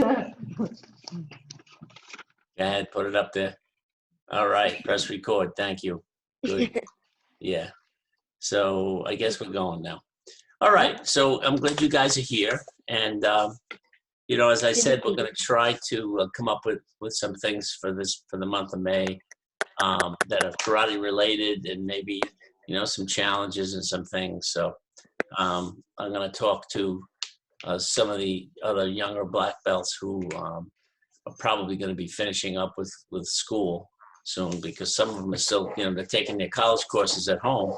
Go ahead, put it up there. All right, press record. Thank you. Good. Yeah. So I guess we're going now. All right. So I'm glad you guys are here. And, you know, as I said, we're going to try to come up with some things for the month of May that are karate related, and maybe, you know, some challenges and some things. So I'm going to talk to some of the other younger black belts who are probably going to be finishing up with school soon, because some of them are still, you know, they're taking their college courses at home.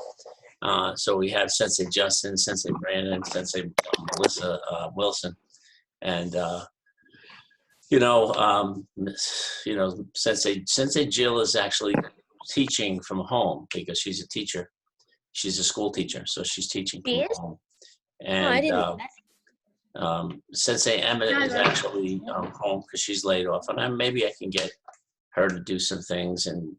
So we have Sensei Justin, Sensei Brandon, Sensei Melissa Wilson, and you know, Sensei Jill is actually teaching from home because she's a teacher. She's a school teacher, so she's teaching from home. And I didn't know that. Sensei Emma is actually home because she's laid off, and maybe I can get her to do some things. And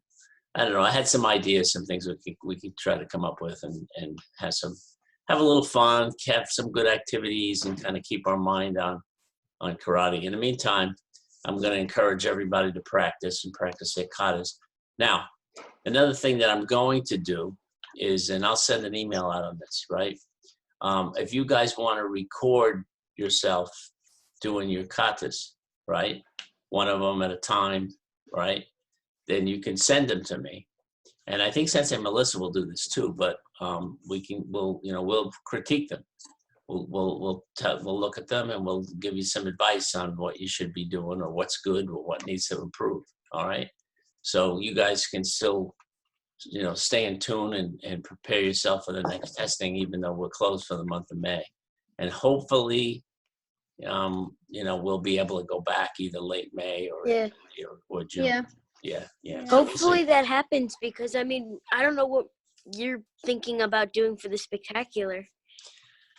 I don't know, I had some ideas, some things we could try to come up with, and have a little fun, have some good activities, and kind of keep our mind on karate. In the meantime, I'm going to encourage everybody to practice their katas. Now, another thing that I'm going to do is, and I'll send an email out on this, right? If you guys want to record yourself doing your katas, right? One of them at a time, right? Then you can send them to me. And I think Sensei Melissa will do this too, but we'll critique them. We'll look at them, and we'll give you some advice on what you should be doing, or what's good, or what needs to improve. All right. So you guys can still, you know, stay in tune and prepare yourself for the next testing, even though we're closed for the month of May. And hopefully, you know, we'll be able to go back either late May or June. Yeah. Hopefully that happens, because I mean, I don't know what you're thinking about doing for the spectacular.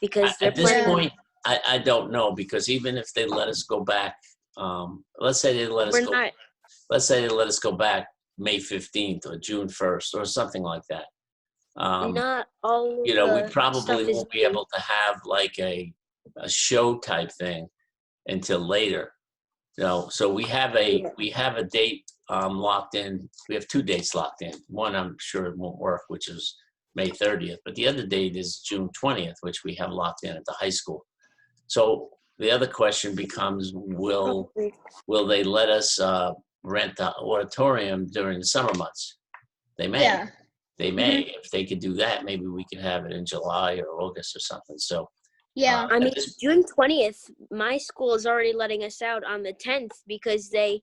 Because at this point, I don't know, because even if they let us go back, let's say they let us go back May 15th or June 1st or something like that. Not all. You know, we probably won't be able to have like a show type thing until later. You know, so we have a date locked in. We have 2 dates locked in. One, I'm sure it won't work, which is May 30th, but the other date is June 20th, which we have locked in at the high school. So the other question becomes, will they let us rent the auditorium during the summer months? They may. Yeah. They may. If they could do that, maybe we could have it in July or August or something. So yeah. I mean, June 20th, my school is already letting us out on the 10th, because they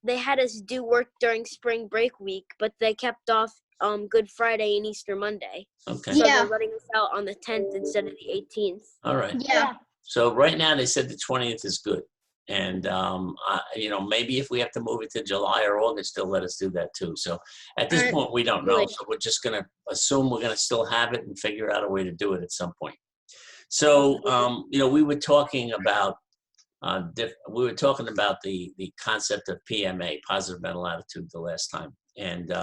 had us do work during spring break week, but they kept off Good Friday and Easter Monday. Okay. So they're letting us out on the 10th instead of the 18th. All right. Yeah. So right now they said the 20th is good. And, you know, maybe if we have to move it to July or August, they'll let us do that too. So at this point, we don't know. So we're just going to assume we're going to still have it and figure out a way to do it at some point. So, you know, we were talking about the concept of PMA, positive mental attitude, the last time. And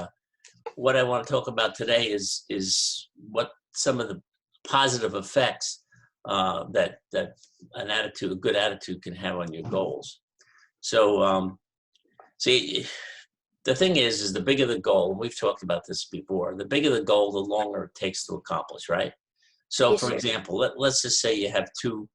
what I want to talk about today is what some of the positive effects that a good attitude can have on your goals. So, see, the thing is the bigger the goal, and we've talked about this before, the bigger the goal, the longer it takes to accomplish, right? So, for example, let's just say you have two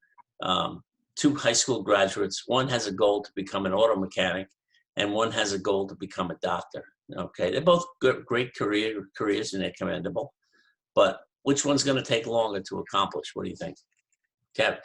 high school graduates. One has a goal to become an auto mechanic, and one has a goal to become a doctor. Okay, they're both great careers, and they're commendable. But which one's going to take longer to accomplish? What do you think, Kevin?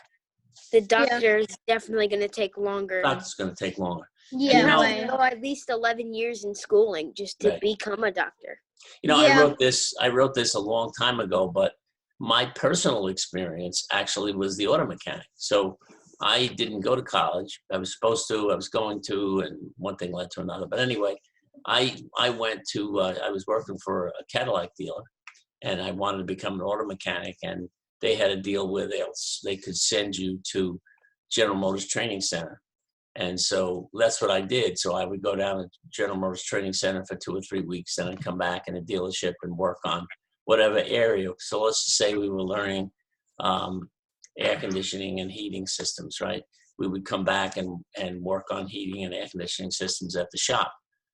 The doctor is definitely going to take longer. Doctor's going to take longer. Yeah. You have to go at least 11 years in schooling just to become a doctor. You know, I wrote this a long time ago, but my personal experience actually was the auto mechanic. So I didn't go to college. I was supposed to, I was going to, and one thing led to another. But anyway, I went to, I was working for a Cadillac dealer, and I wanted to become an auto mechanic, and they had a deal where they could send you to General Motors Training Center. And so that's what I did. So I would go down to General Motors Training Center for 2 or 3 weeks, then I'd come back in a dealership and work on whatever area. So let's just say we were learning air conditioning and heating systems, right? we would come back and work on heating and air conditioning systems at the shop.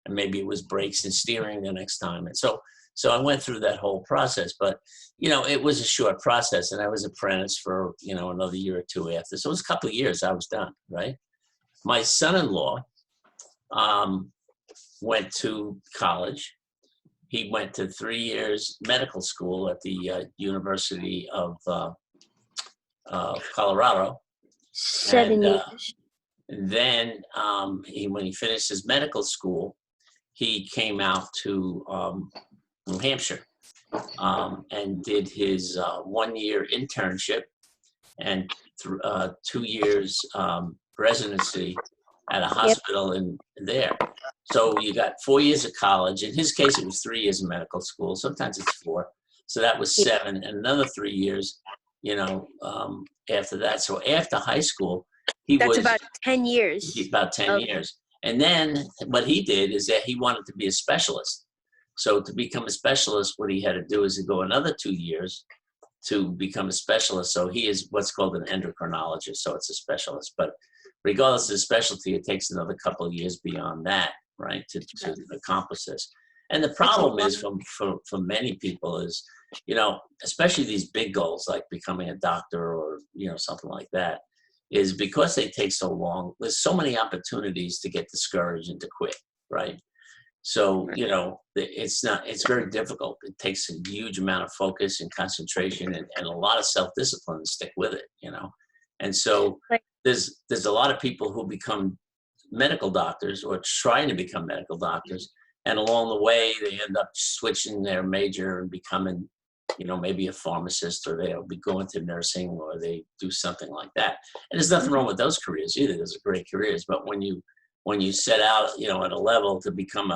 And maybe it was brakes and steering the next time. And so I went through that whole process, but, it was a short process, and I was apprentice for, another year or two after. So it was a couple of years I was done, right? My son-in-law went to college. He went to 3 years medical school at the University of Colorado. 7 And, years. and then when he finished his medical school, he came out to New Hampshire and did his 1 year internship and 2 years residency at a hospital in there. So you got 4 years of college. In his case, it was 3 years of medical school. Sometimes it's 4. So that was 7, and another 3 years, after that. So after high school, That's about 10 years. About 10 years. And then what he did is that he wanted to be a specialist. So to become a specialist, what he had to do is to go another 2 years to become a specialist. So he is what's called an endocrinologist. So it's a specialist. But regardless of the specialty, it takes another couple of years beyond that, right, to accomplish this. And the problem is for many people is, especially these big goals like becoming a doctor or, something like that, is because they take so long, there's so many opportunities to get discouraged and to quit, right? So, it's very difficult. It takes a huge amount of focus and concentration and a lot of self-discipline to stick with it, And so there's a lot of people who become medical doctors or trying to become medical doctors. And along the way, they end up switching their major and becoming, maybe a pharmacist, or they'll be going to nursing, or they do something like that. And there's nothing wrong with those careers either. Those are great careers. But when you set out, at a level to become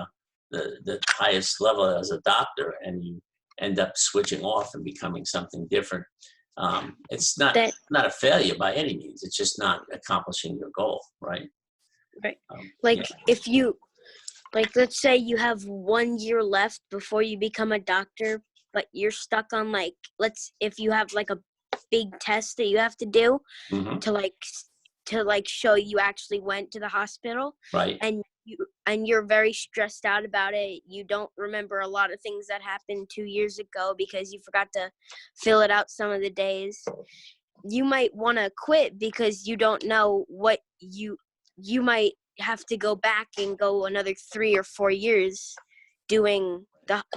the highest level as a doctor, and you end up switching off and becoming something different, it's not a failure by any means. It's just not accomplishing your goal, right? Right. If you, let's say you have 1 year left before you become a doctor, but you're stuck on if you have a big test that you have to do to show you actually went to the hospital, right? And you're very stressed out about it. You don't remember a lot of things that happened 2 years ago because you forgot to fill it out some of the days. You might want to quit because you don't know what you might have to go back and go another 3 or 4 years doing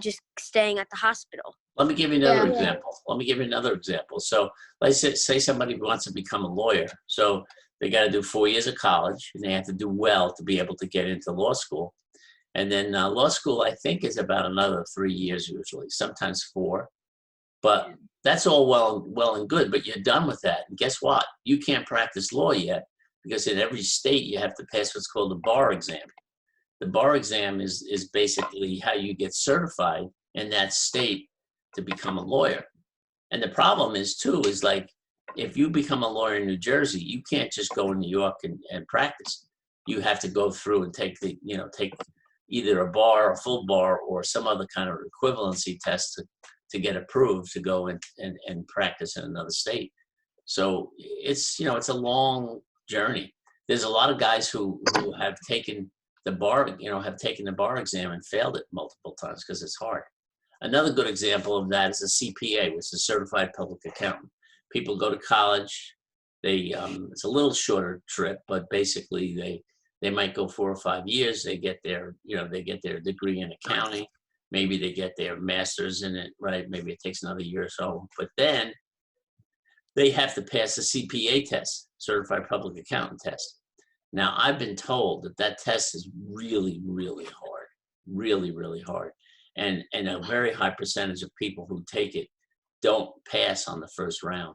just staying at the hospital. Let me give you another example. So let's say somebody wants to become a lawyer. So they got to do 4 years of college, and they have to do well to be able to get into law school. And then law school, I think, is about another 3 years usually, sometimes 4. But that's all well and good, but you're done with that. And guess what? You can't practice law yet, because in every state you have to pass what's called a bar exam. The bar exam is basically how you get certified in that state to become a lawyer. And the problem is if you become a lawyer in New Jersey, you can't just go in New York and practice. You have to go through and take either a bar, a full bar, or some other kind of equivalency test to get approved to go and practice in another state. So it's a long journey. There's a lot of guys who have taken the bar, exam and failed it multiple times because it's hard. Another good example of that is a CPA, which is a certified public accountant. People go to college. It's a little shorter trip, but basically they might go 4 or 5 years. They get their degree in accounting. Maybe they get their master's in it, right? Maybe it takes another year or so. But then they have to pass the CPA test, Certified Public Accountant test. Now, I've been told that test is really, really hard, really, really hard. And a very high percentage of people who take it don't pass on the first round.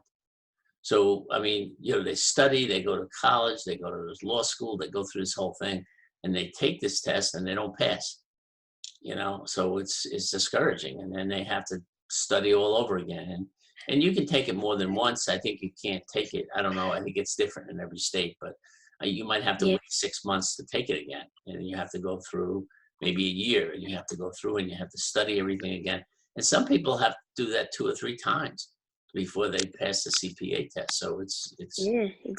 So, I mean, they study, they go to college, they go to law school, they go through this whole thing, and they take this test and they don't pass. So it's discouraging, and then they have to study all over again. And you can take it more than once. I think you can't take it. I don't know. I think it's different in every state, but you might have to wait 6 months to take it again, and you have to go through maybe a year, and you have to go through and you have to study everything again. And some people have to do that 2 or 3 times before they pass the CPA test. So it's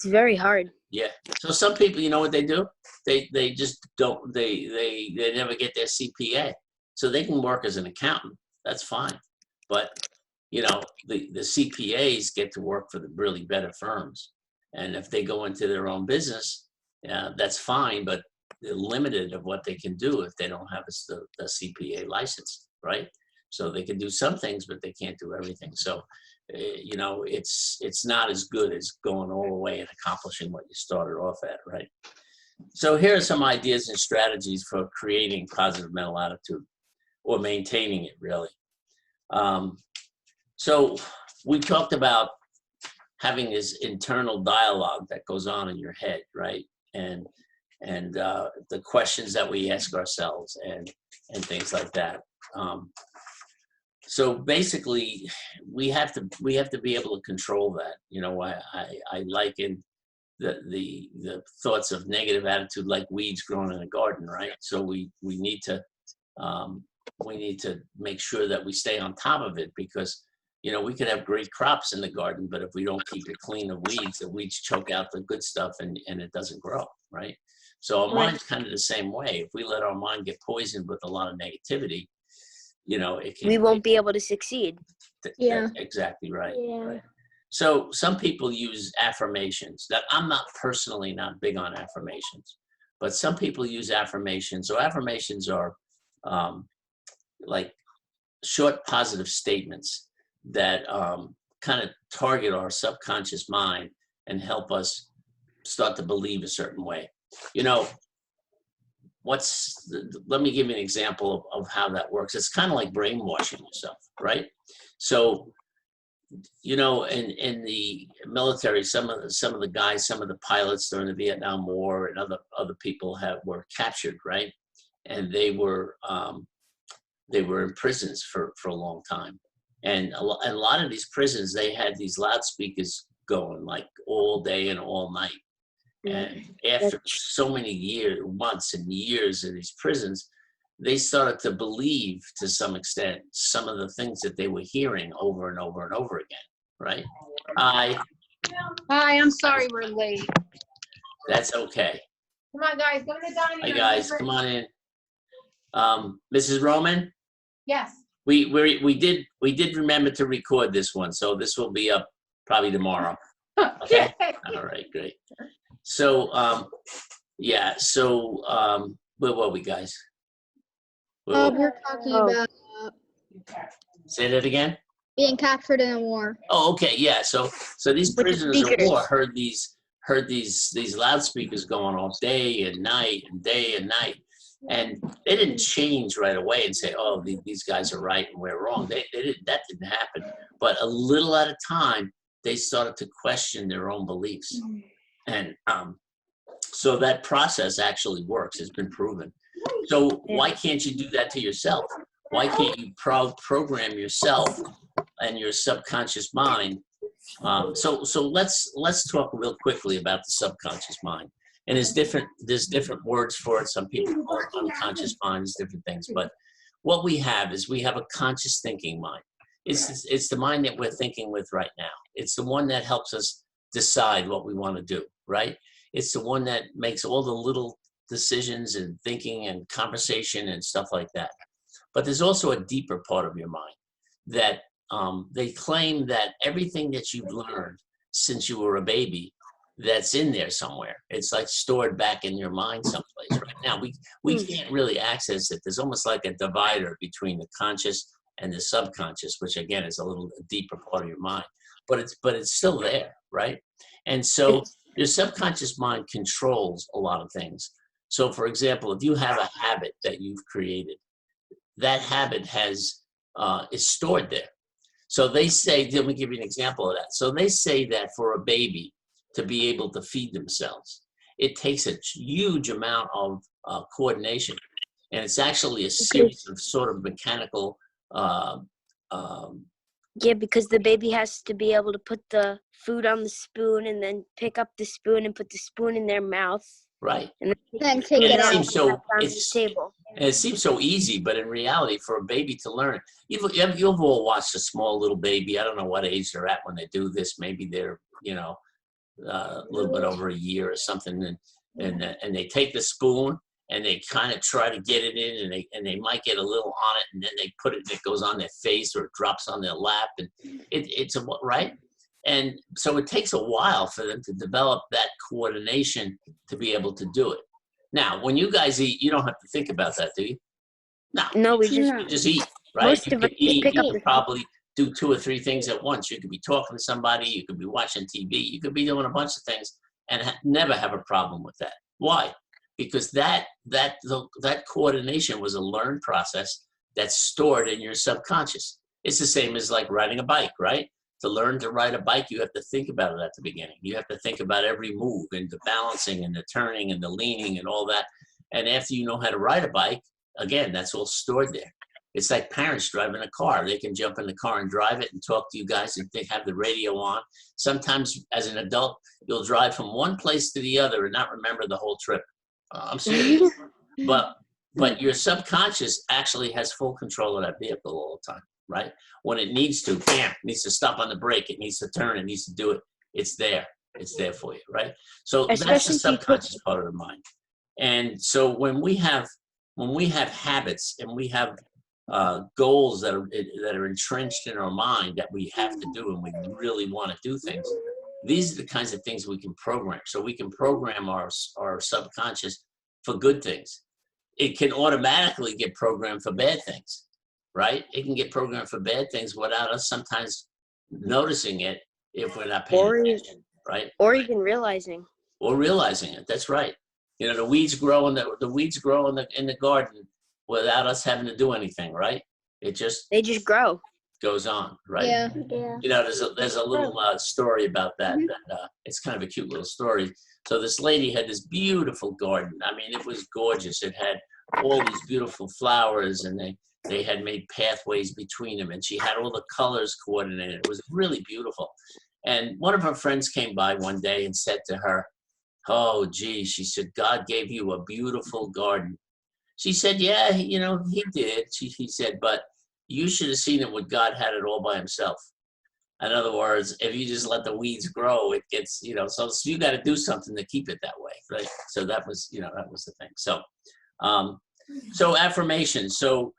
very hard. Yeah. So some people, you know what they do? They just don't. They never get their CPA, so they can work as an accountant. That's fine. But you know, the CPAs get to work for the really better firms, and if they go into their own business, yeah, that's fine. But they're limited of what they can do if they don't have the CPA license, right? So they can do some things, but they can't do everything. So you know, it's not as good as going all the way and accomplishing what you started off at, right? So here are some ideas and strategies for creating positive mental attitude or maintaining it, really. So we talked about having this internal dialogue that goes on in your head, right? And the questions that we ask ourselves and things like that. So basically, we have to be able to control that. You know, I liken the thoughts of negative attitude like weeds growing in a garden, right? So we need to make sure that we stay on top of it, because you know we could have great crops in the garden, but if we don't keep it clean of weeds, the weeds choke out the good stuff and it doesn't grow, right? So our mind's kind of the same way. If we let our mind get poisoned with a lot of negativity, you know, we won't be able to succeed. Exactly right. Yeah. Right. So some people use affirmations. That I'm not personally not big on affirmations, but some people use affirmations. So affirmations are like short positive statements that kind of target our subconscious mind and help us start to believe a certain way. You know, let me give you an example of how that works. It's kind of like brainwashing yourself, right? So, you know, in the military, some of the guys, some of the pilots during the Vietnam War and other people were captured, right? And they were in prisons for a long time. And a lot of these prisons, they had these loudspeakers going like all day and all night. And after so many months and years in these prisons, they started to believe to some extent some of the things that they were hearing over and over and over again, right? Hi, I'm sorry we're late. that's okay. Come on, guys, go to the dining room. Hi guys, come on in. Mrs. Roman, Yes. we did remember to record this one, so this will be up probably tomorrow. Okay. All right, great. So, yeah, so, where were we, guys? We're talking about Say that again? being captured in a war. Oh, okay, yeah, so these With the prisoners of speakers. war heard these loudspeakers going off day and night and day and night. And they didn't change right away and say, oh, these guys are right and we're wrong. That didn't happen. But a little at a time, they started to question their own beliefs. And so that process actually works. It's been proven. So why can't you do that to yourself? Why can't you program yourself and your subconscious mind? So let's talk real quickly about the subconscious mind. And there's different words for it. Some people call it unconscious mind, there's different things. But what we have is we have a conscious thinking mind. It's the mind that we're thinking with right now. It's the one that helps us decide what we want to do, right? It's the one that makes all the little decisions and thinking and conversation and stuff like that. But there's also a deeper part of your mind that they claim that everything that you've learned since you were a baby, that's in there somewhere. It's like stored back in your mind someplace right now. We can't really access it. There's almost like a divider between the conscious and the subconscious, which again is a little deeper part of your mind. But it's still there, right? And so your subconscious mind controls a lot of things. So for example, if you have a habit that you've created, that habit is stored there. So they say, let me give you an example of that. So they say that for a baby to be able to feed themselves, it takes a huge amount of coordination. And it's actually a series of sort of mechanical Yeah, because the baby has to be able to put the food on the spoon and then pick up the spoon and put the spoon in their mouth. right. And Then take And it it out. seems so on the table. and it seems so easy, but in reality, for a baby to learn, you've all watched a small little baby. I don't know what age they're at when they do this. Maybe they're, a little bit over a year or something, and they take the spoon and they kind of try to get it in, and they might get a little on it, and then they put it, and it goes on their face or it drops on their lap, and it's a right. And so it takes a while for them to develop that coordination to be able to do it. Now, when you guys eat, you don't have to think about that, do you? No, we just You just eat, right? Most You of could us just eat, pick you up could the- probably do 2 or 3 things at once. You could be talking to somebody, you could be watching TV, you could be doing a bunch of things and never have a problem with that. Why? Because that coordination was a learned process that's stored in your subconscious. It's the same as like riding a bike, right? To learn to ride a bike, you have to think about it at the beginning. You have to think about every move and the balancing and the turning and the leaning and all that. And after you know how to ride a bike, again, that's all stored there. It's like parents driving a car. They can jump in the car and drive it and talk to you guys and have the radio on. Sometimes as an adult, you'll drive from one place to the other and not remember the whole trip. I'm serious. But your subconscious actually has full control of that vehicle all the time, right? When it needs to, bam, it needs to stop on the brake, it needs to turn, it needs to do it. It's there. It's there for you, right? So that's the Especially if you put- subconscious part of the mind. And so when we have habits and we have goals that are entrenched in our mind that we have to do and we really want to do things, these are the kinds of things we can program. So we can program our subconscious for good things. It can automatically get programmed for bad things, right? It can get programmed for bad things without us sometimes noticing it if we're not paying attention, right? or even realizing. Or realizing it. That's right. You know, the weeds grow in the garden without us having to do anything, right? They just grow. goes on, right? Yeah. You know, there's a little story about that. It's kind of a cute little story. So this lady had this beautiful garden. I mean, it was gorgeous. It had all these beautiful flowers, and they had made pathways between them, and she had all the colors coordinated. It was really beautiful. And one of her friends came by one day and said to her, "Oh, gee," she said, "God gave you a beautiful garden." She said, "Yeah, you know, he did." He said, "But you should have seen it when God had it all by himself." In other words, if you just let the weeds grow, it gets, you know, so you got to do something to keep it that way, right? So that was the thing. So, so affirmations. So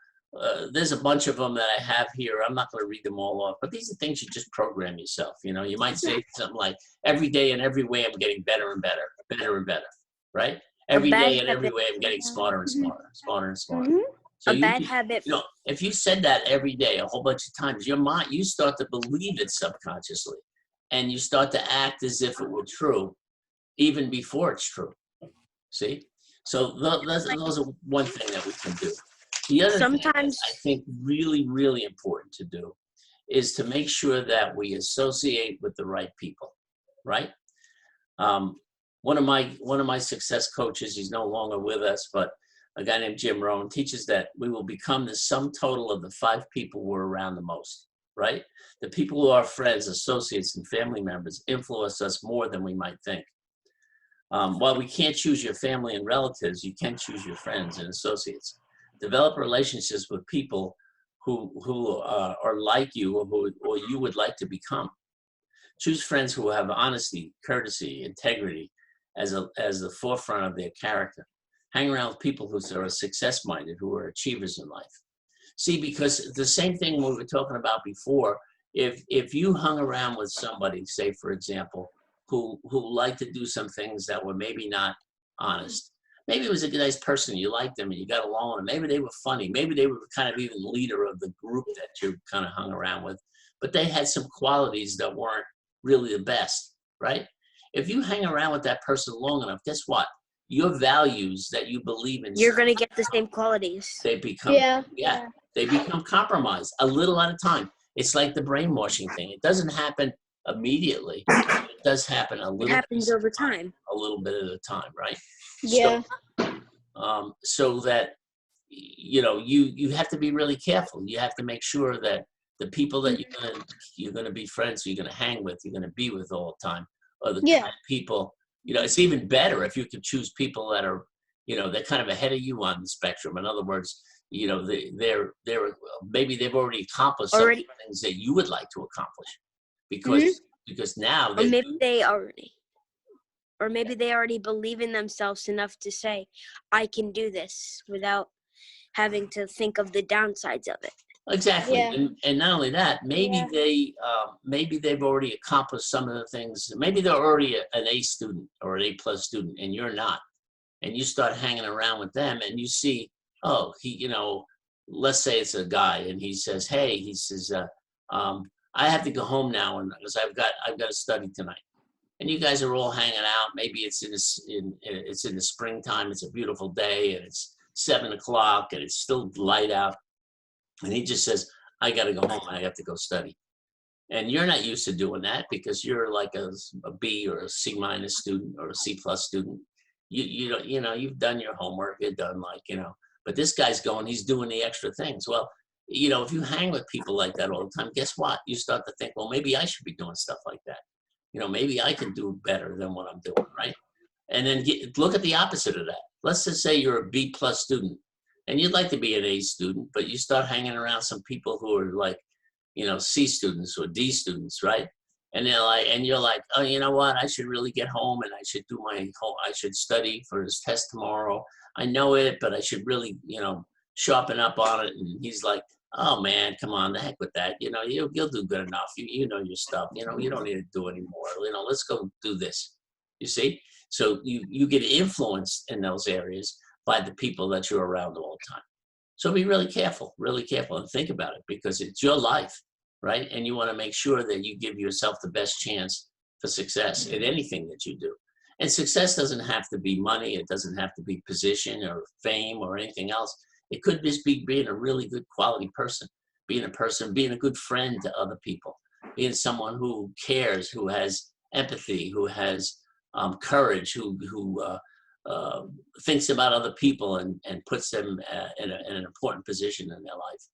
there's a bunch of them that I have here. I'm not going to read them all off, but these are things you just program yourself. You know, you might say something like, "Every day in every way, I'm getting better and better, better and better," right? Every bad day in every habit. way, I'm getting smarter and smarter, smarter and smarter. Mhm. So A you bad can- habit. You know, if you said that every day, a whole bunch of times, your mind, you start to believe it subconsciously, and you start to act as if it were true, even before it's true. See? So those are one thing that we can do. The other thing Sometimes- that I think really, really important to do is to make sure that we associate with the right people, right? One of my success coaches, he's no longer with us, but a guy named Jim Rohn teaches that we will become the sum total of the 5 people we're around the most, right? The people who are friends, associates, and family members influence us more than we might think. While we can't choose your family and relatives, you can choose your friends and associates. Develop relationships with people who are like you or you would like to become. Choose friends who have honesty, courtesy, integrity as the forefront of their character. Hang around with people who are success-minded, who are achievers in life. See, because the same thing we were talking about before, if you hung around with somebody, say, for example, who liked to do some things that were maybe not honest, maybe it was a nice person, you liked them and you got along with them, maybe they were funny, maybe they were kind of even leader of the group that you kind of hung around with, but they had some qualities that weren't really the best, right? If you hang around with that person long enough, guess what? Your values that you believe in, You're gonna get the same qualities. they become they become compromised a little at a time. It's like the brainwashing thing. It doesn't happen immediately. It does happen a little. It happens over time. A little bit at a time, right? Yeah. So that you know you have to be really careful. You have to make sure that the people that you're gonna be friends, you're gonna hang with, you're gonna be with all the time, are the kind of people. You know, it's even better if you could choose people that are, you know, they're kind of ahead of you on the spectrum. In other words, you know, they're maybe they've already accomplished some of the things that you would like to accomplish, because now Or maybe they already. or maybe they already believe in themselves enough to say, I can do this without having to think of the downsides of it. Exactly, Yeah. and not only that, maybe maybe they've already accomplished some of the things. Maybe they're already an A student or an A+ student, and you're not. And you start hanging around with them, and you see, oh, let's say it's a guy, and he says, hey, he says, I have to go home now, and because I've got to study tonight. And you guys are all hanging out. Maybe it's in the springtime. It's a beautiful day, and it's 7 o'clock, and it's still light out. And he just says, I got to go home. I have to go study. And you're not used to doing that because you're like a B or a C- student or a C+ student. You've done your homework. You're done, but this guy's going, he's doing the extra things. Well, if you hang with people like that all the time, guess what? You start to think, well, maybe I should be doing stuff like that. Maybe I can do better than what I'm doing, right? And then look at the opposite of that. Let's just say you're a B+ student. And you'd like to be an A student, but you start hanging around some people who are like, C students or D students, right? And you're like, oh, you know what? I should really get home and I should do I should study for this test tomorrow. I know it, but I should really, sharpen up on it. And he's like, oh man, come on, the heck with that. You'll do good enough. You know your stuff. You don't need to do anymore. Let's go do this. You see? So you get influenced in those areas by the people that you're around all the time. So be really careful and think about it because it's your life, right? And you want to make sure that you give yourself the best chance for success in anything that you do. And success doesn't have to be money. It doesn't have to be position or fame or anything else. It could just be being a really good quality person, being a good friend to other people, being someone who cares, who has empathy, who has courage, who thinks about other people and puts them in an important position in their life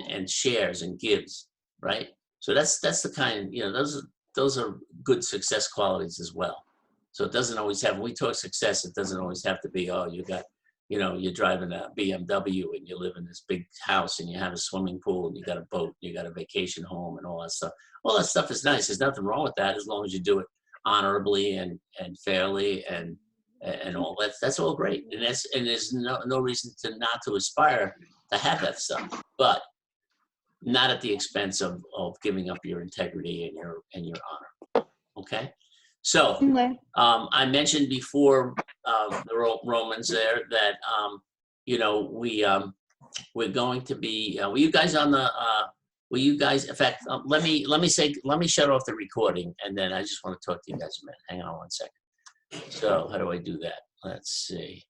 and shares and gives, right? So that's the kind, those are good success qualities as well. So it doesn't always have, when we talk success, it doesn't always have to be, oh, you're driving a BMW and you live in this big house and you have a swimming pool and you got a boat, you got a vacation home and all that stuff. All that stuff is nice. There's nothing wrong with that as long as you do it honorably and fairly and all that. That's all great. And there's no reason not to aspire to have that stuff, but not at the expense of giving up your integrity and your honor. Okay. So Okay. I mentioned before the Romans there that we're going to be. Were you guys on the? Were you guys? In fact, let me shut off the recording, and then I just want to talk to you guys a minute. Hang on one second. So how do I do that? Let's see.